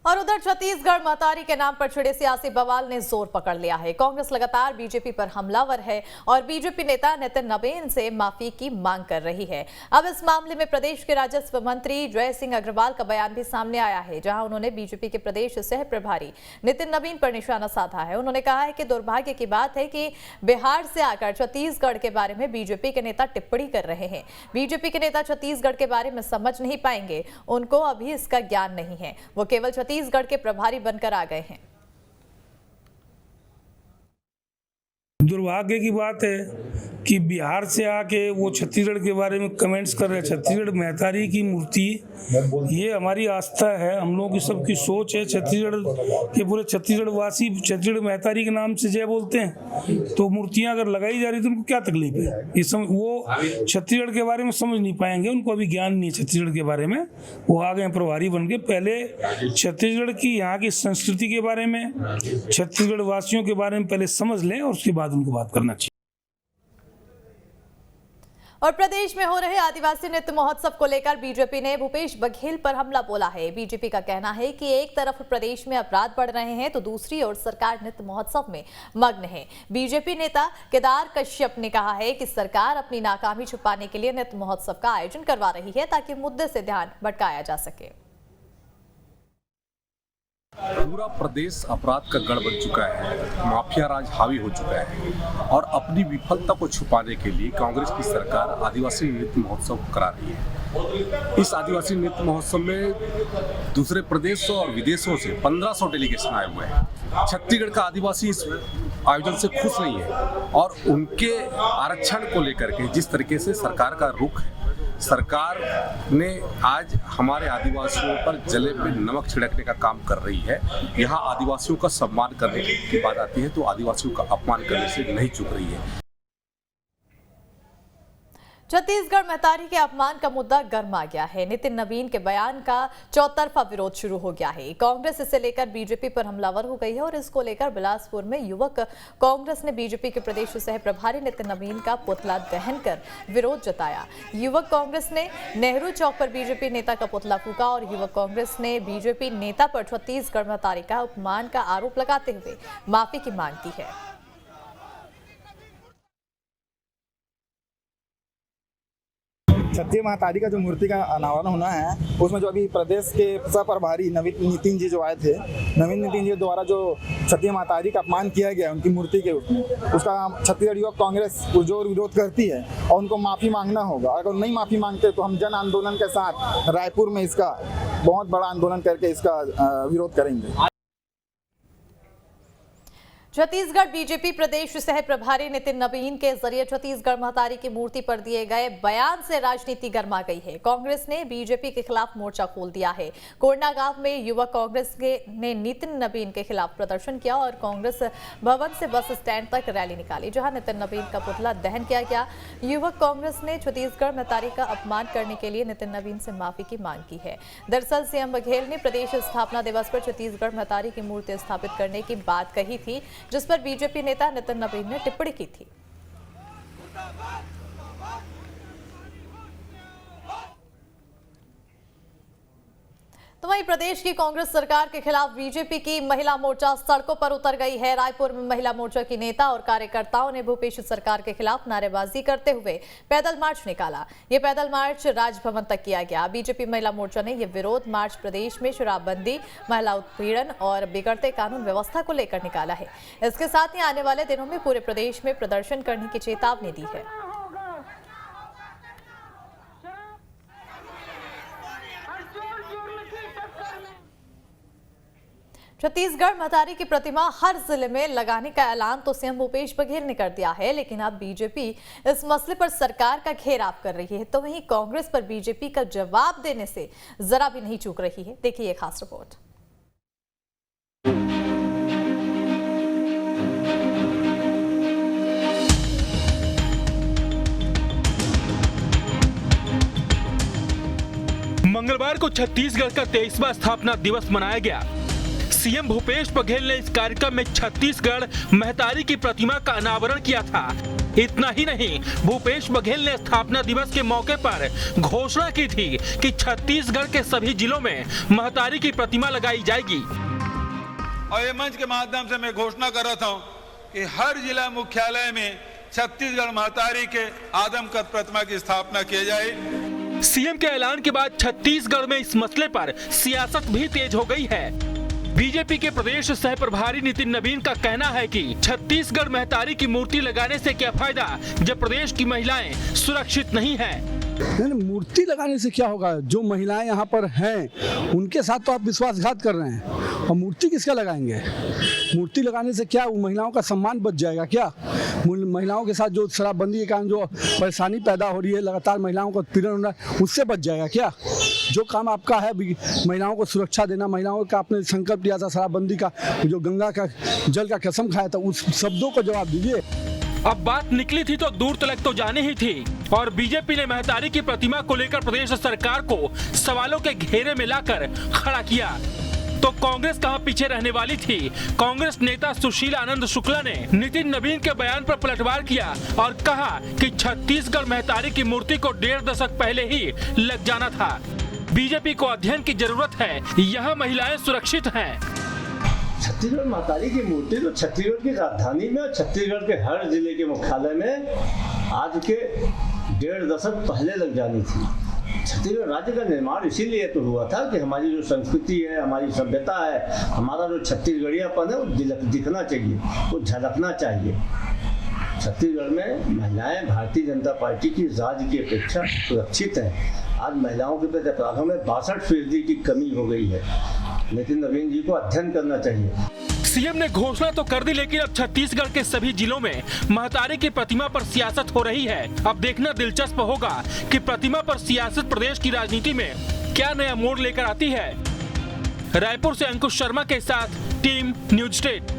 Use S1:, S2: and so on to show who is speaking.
S1: और उधर छत्तीसगढ़ महतारी के नाम पर छिड़े सियासी बवाल ने जोर पकड़ लिया है। कांग्रेस लगातार बीजेपी पर हमलावर है और बीजेपी नेता नितिन नबीन से माफी की मांग कर रही है। अब इस मामले में प्रदेश के राजस्व मंत्री जय सिंह अग्रवाल का बयान भी सामने आया है, जहां उन्होंने बीजेपी के प्रदेश सह प्रभारी नितिन नबीन पर निशाना साधा है। उन्होंने कहा है कि दुर्भाग्य की बात है कि बिहार से आकर छत्तीसगढ़ के बारे में बीजेपी के नेता टिप्पणी कर रहे हैं। बीजेपी के नेता छत्तीसगढ़ के बारे में समझ नहीं पाएंगे, उनको अभी इसका ज्ञान नहीं है। वो केवल छत्तीसगढ़ के प्रभारी बनकर आ गए हैं।
S2: दुर्भाग्य की बात है कि बिहार से आके वो छत्तीसगढ़ के बारे में कमेंट्स कर रहे हैं। छत्तीसगढ़ महतारी की मूर्ति, ये हमारी आस्था है, हम लोगों की सबकी सोच है। छत्तीसगढ़ के पूरे छत्तीसगढ़ वासी छत्तीसगढ़ महतारी के नाम से जय बोलते हैं, तो मूर्तियां अगर लगाई जा रही तो उनको क्या तकलीफ है? वो छत्तीसगढ़ के बारे में समझ नहीं पाएंगे, उनको अभी ज्ञान नहीं है छत्तीसगढ़ के बारे में। वो आ गए प्रभारी बन के। पहले छत्तीसगढ़ की यहाँ की संस्कृति के बारे में, छत्तीसगढ़ वासियों के बारे में पहले समझ लें और उसके बाद उनको बात करना चाहिए।
S1: और प्रदेश में हो रहे आदिवासी नृत्य महोत्सव को लेकर बीजेपी ने भूपेश बघेल पर हमला बोला है। बीजेपी का कहना है कि एक तरफ प्रदेश में अपराध बढ़ रहे हैं तो दूसरी ओर सरकार नृत्य महोत्सव में मग्न है। बीजेपी नेता केदार कश्यप ने कहा है कि सरकार अपनी नाकामी छुपाने के लिए नृत्य महोत्सव का आयोजन करवा रही है ताकि मुद्दे से ध्यान भटकाया जा सके।
S3: पूरा प्रदेश अपराध का गढ़ बन चुका है, माफिया राज हावी हो चुका है और अपनी विफलता को छुपाने के लिए कांग्रेस की सरकार आदिवासी नृत्य महोत्सव करा रही है। इस आदिवासी नृत्य महोत्सव में दूसरे प्रदेशों और विदेशों से 1500 डेलीगेशन आए हुए हैं। छत्तीसगढ़ का आदिवासी इस आयोजन से खुश नहीं है और उनके आरक्षण को लेकर के जिस तरीके से सरकार का रुख है, सरकार ने आज हमारे आदिवासियों पर जले पे नमक छिड़कने का काम कर रही है। यहाँ आदिवासियों का सम्मान करने की बात आती है तो आदिवासियों का अपमान करने से नहीं चूक रही है।
S1: छत्तीसगढ़ महतारी के अपमान का मुद्दा गर्म आ गया है। नितिन नबीन के बयान का चौतरफा विरोध शुरू हो गया है। कांग्रेस इसे लेकर बीजेपी पर हमलावर हो गई है और इसको लेकर बिलासपुर में युवक कांग्रेस ने बीजेपी के प्रदेश सह प्रभारी नितिन नबीन का पुतला दहन कर विरोध जताया। युवक कांग्रेस ने नेहरू चौक पर बीजेपी नेता का पुतला फूका और युवक कांग्रेस ने बीजेपी नेता पर छत्तीसगढ़ महतारी का अपमान का आरोप लगाते हुए माफी की मांग की है।
S4: छत्तीसगढ़ महतारी का जो मूर्ति का अनावरण होना है, उसमें जो अभी प्रदेश के सह प्रभारी नितिन जी जो आए थे, नवीन नितिन जी द्वारा जो छत्तीसगढ़ महतारी का अपमान किया गया उनकी मूर्ति के उसमें, उसका छत्तीसगढ़ युवक कांग्रेस पुरजोर विरोध करती है और उनको माफ़ी मांगना होगा। अगर नहीं माफ़ी मांगते तो हम जन आंदोलन के साथ रायपुर में इसका बहुत बड़ा आंदोलन करके इसका विरोध करेंगे।
S1: छत्तीसगढ़ बीजेपी प्रदेश सह प्रभारी नितिन नबीन के जरिए छत्तीसगढ़ महतारी की मूर्ति पर दिए गए बयान से राजनीति गर्मा गई है। कांग्रेस ने बीजेपी के खिलाफ मोर्चा खोल दिया है। कोंडागांव में युवक कांग्रेस ने नितिन नबीन के खिलाफ प्रदर्शन किया और कांग्रेस भवन से बस स्टैंड तक रैली निकाली, जहां नितिन नबीन का पुतला दहन किया गया। युवक कांग्रेस ने छत्तीसगढ़ महतारी का अपमान करने के लिए नितिन नबीन से माफी की मांग की है। दरअसल सीएम बघेल ने प्रदेश स्थापना दिवस पर छत्तीसगढ़ महतारी की मूर्ति स्थापित करने की बात कही थी, जिस पर बीजेपी नेता नितिन नबीन ने टिप्पणी की थी। तो वहीं प्रदेश की कांग्रेस सरकार के खिलाफ बीजेपी की महिला मोर्चा सड़कों पर उतर गई है। रायपुर में महिला मोर्चा की नेता और कार्यकर्ताओं ने भूपेश सरकार के खिलाफ नारेबाजी करते हुए पैदल मार्च निकाला। ये पैदल मार्च राजभवन तक किया गया। बीजेपी महिला मोर्चा ने यह विरोध मार्च प्रदेश में शराबबंदी, महिला उत्पीड़न और बिगड़ते कानून व्यवस्था को लेकर निकाला है। इसके साथ ही आने वाले दिनों में पूरे प्रदेश में प्रदर्शन करने की चेतावनी दी है। छत्तीसगढ़ महतारी की प्रतिमा हर जिले में लगाने का ऐलान तो सीएम भूपेश बघेल ने कर दिया है, लेकिन अब बीजेपी इस मसले पर सरकार का घेराव कर रही है। तो वहीं कांग्रेस पर बीजेपी का जवाब देने से जरा भी नहीं चूक रही है। देखिए ये खास रिपोर्ट।
S5: मंगलवार को छत्तीसगढ़ का 23वां स्थापना दिवस मनाया गया। सीएम भूपेश बघेल ने इस कार्यक्रम में छत्तीसगढ़ महतारी की प्रतिमा का अनावरण किया था। इतना ही नहीं, भूपेश बघेल ने स्थापना दिवस के मौके पर घोषणा की थी कि छत्तीसगढ़ के सभी जिलों में महतारी की प्रतिमा लगाई जाएगी।
S6: और ये मंच के माध्यम से मैं घोषणा कर रहा हूँ कि हर जिला मुख्यालय में छत्तीसगढ़ महतारी के आदमकद प्रतिमा की स्थापना की जाए।
S5: सीएम के ऐलान के बाद छत्तीसगढ़ में इस मसले पर सियासत भी तेज हो गई है। बीजेपी के प्रदेश सह प्रभारी नितिन नवीन का कहना है कि छत्तीसगढ़ महतारी की मूर्ति लगाने से क्या फायदा जब प्रदेश की महिलाएं सुरक्षित नहीं हैं।
S7: मूर्ति लगाने से क्या होगा? जो महिलाएं यहाँ पर हैं उनके साथ तो आप विश्वासघात कर रहे हैं, और मूर्ति किसका लगाएंगे? मूर्ति लगाने से क्या महिलाओं का सम्मान बच जाएगा क्या? महिलाओं के साथ जो शराबबंदी के कारण जो परेशानी पैदा हो रही है, लगातार महिलाओं का उत्पीड़न हो रहा है, उससे बच जाएगा क्या? जो काम आपका है महिलाओं को सुरक्षा देना, महिलाओं का आपने संकल्प लिया था शराबबंदी का, जो गंगा का जल का कसम खाया था, उस शब्दों को जवाब दीजिए।
S5: अब बात निकली थी तो दूर तलक तो जानी ही थी, और बीजेपी ने महतारी की प्रतिमा को लेकर प्रदेश सरकार को सवालों के घेरे में लाकर खड़ा किया। तो कांग्रेस कहां पीछे रहने वाली थी? कांग्रेस नेता सुशील आनंद शुक्ला ने नितिन नवीन के बयान पर पलटवार किया और कहा कि छत्तीसगढ़ महतारी की मूर्ति को 1.5 दशक पहले ही लग जाना था। बीजेपी को अध्ययन की जरूरत है, यहाँ महिलाएं सुरक्षित हैं।
S8: छत्तीसगढ़ महतारी की मूर्ति तो छत्तीसगढ़ की राजधानी में, छत्तीसगढ़ के हर जिले के मुख्यालय में आज के 1.5 दशक पहले लग जानी थी। छत्तीसगढ़ राज्य का निर्माण इसीलिए तो हुआ था कि हमारी जो संस्कृति है, हमारी सभ्यता है, हमारा जो छत्तीसगढ़ियापन है वो दिखना चाहिए, वो झलकना चाहिए। छत्तीसगढ़ में महिलाएं भारतीय जनता पार्टी की राज्य की अपेक्षा सुरक्षित हैं। आज महिलाओं के प्रति अपराधों में 62% की कमी हो गई है। नितिन नवीन जी को अध्ययन करना चाहिए।
S5: सीएम ने घोषणा तो कर दी, लेकिन अब छत्तीसगढ़ के सभी जिलों में महतारी की प्रतिमा पर सियासत हो रही है। अब देखना दिलचस्प होगा कि प्रतिमा पर सियासत प्रदेश की राजनीति में क्या नया मोड़ लेकर आती है। रायपुर से अंकुश शर्मा के साथ टीम न्यूज स्टेट।